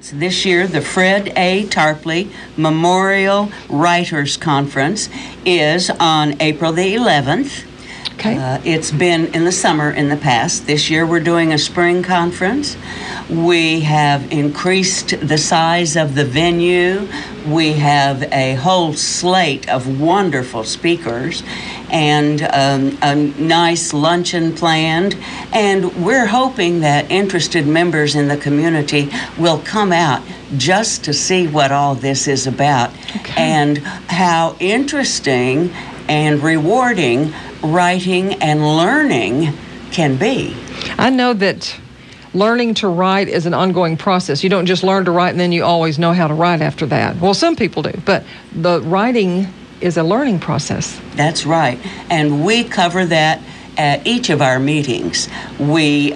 This year, the Fred A. Tarpley Memorial Writers Conference is on April the 11th. Okay. It's been in the summer in the past. This year, we're doing a spring conference. We have increased the size of the venue. We have a whole slate of wonderful speakers and a nice luncheon planned. And we're hoping that interested members in the community will come out just to see what all this is about and how interesting and rewarding writing and learning can be. I know that learning to write is an ongoing process. You don't just learn to write and then you always know how to write after that. Well, some people do, but the writing is a learning process. That's right. And we cover that at each of our meetings. We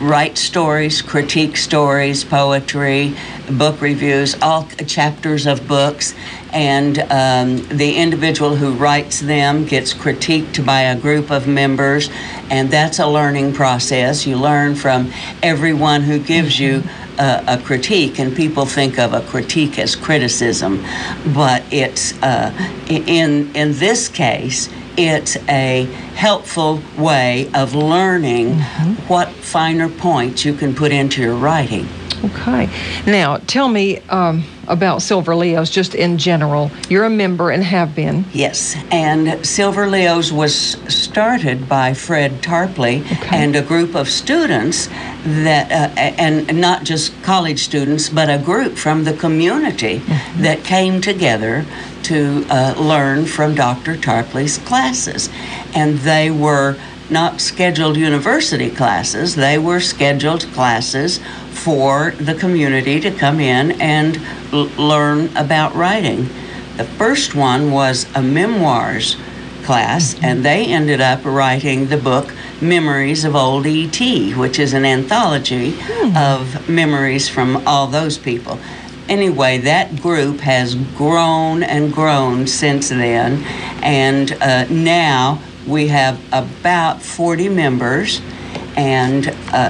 write stories, critique stories, poetry, book reviews, all chapters of books, and the individual who writes them gets critiqued by a group of members, and that's a learning process. You learn from everyone who gives you a critique, and people think of a critique as criticism, but it's in this case, it's a helpful way of learning what finer points you can put into your writing. Okay. Now, tell me about Silver Leos, just in general. You're a member and have been. Yes, and Silver Leos was started by Fred Tarpley and a group of students that, and not just college students, but a group from the community that came together to learn from Dr. Tarpley's classes. And they were not scheduled university classes, they were scheduled classes for the community to come in and learn about writing. The first one was a memoirs class, and they ended up writing the book Memories of Old E.T., which is an anthology of memories from all those people. Anyway, that group has grown and grown since then, and now we have about 40 members, and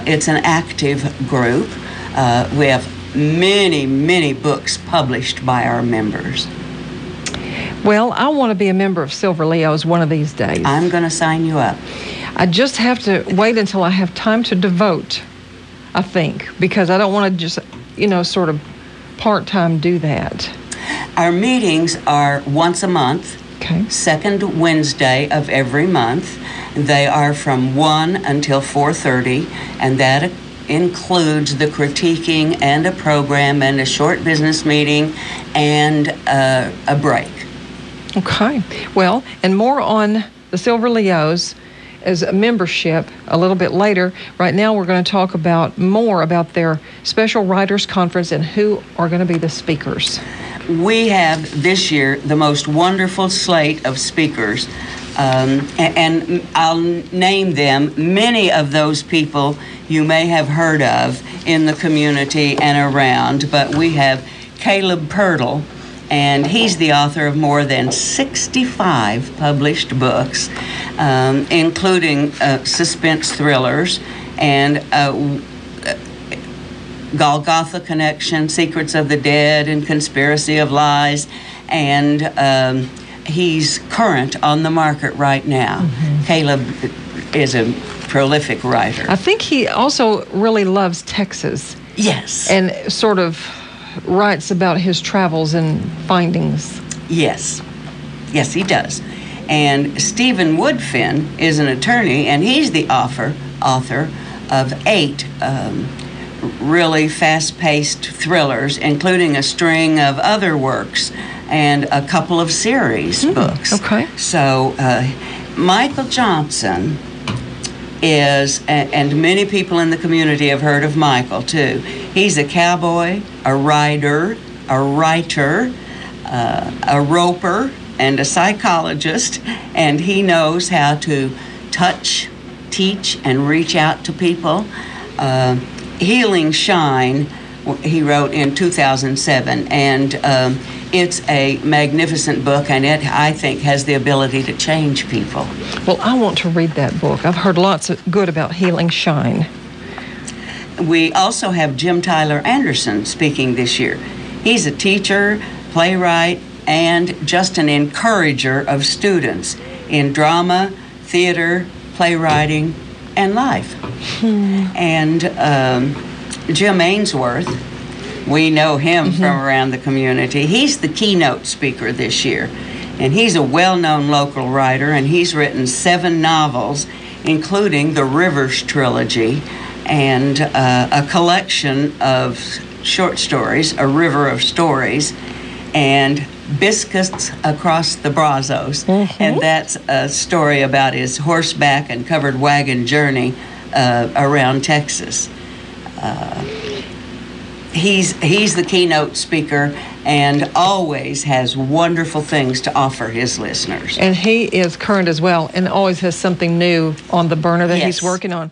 it's an active group. We have many, many books published by our members. Well, I want to be a member of Silver Leos one of these days. I'm going to sign you up. I just have to wait until I have time to devote, I think, because I don't want to just, sort of part-time do that. Our meetings are once a month. Second Wednesday of every month. They are from 1 until 4:30, and that includes the critiquing and a program and a short business meeting and a break. Okay. Well, and more on the Silver Leos as a membership a little bit later. Right now we're going to talk more about their special writers conference and who are going to be the speakers. We have this year the most wonderful slate of speakers, and I'll name them. Many of those people you may have heard of in the community and around, but we have Caleb Purtle, and he's the author of more than 65 published books, including suspense thrillers and Golgotha Connection, Secrets of the Dead, and Conspiracy of Lies, and he's current on the market right now. Caleb is a prolific writer. I think he also really loves Texas. Yes. And sort of writes about his travels and findings. Yes. Yes, he does. And Stephen Woodfin is an attorney, and he's the author of 8 really fast-paced thrillers, including a string of other works and a couple of series books. Okay. So Michael Johnson is, and many people in the community have heard of Michael too. He's a cowboy, a rider, a writer, a roper, and a psychologist, and he knows how to touch, teach, and reach out to people. Healing Shine, he wrote in 2007, and it's a magnificent book, and it, I think, has the ability to change people. Well, I want to read that book. I've heard lots of good about Healing Shine. We also have Jim Tyler Anderson speaking this year. He's a teacher, playwright, and just an encourager of students in drama, theater, playwriting, and life. And Jim Ainsworth, we know him from around the community. He's the keynote speaker this year. And he's a well-known local writer, and he's written 7 novels, including the Rivers trilogy and a collection of short stories, A River of Stories, and Biscuits Across the Brazos. And that's a story about his horseback and covered wagon journey around Texas. He's the keynote speaker and always has wonderful things to offer his listeners. And he is current as well and always has something new on the burner that he's working on.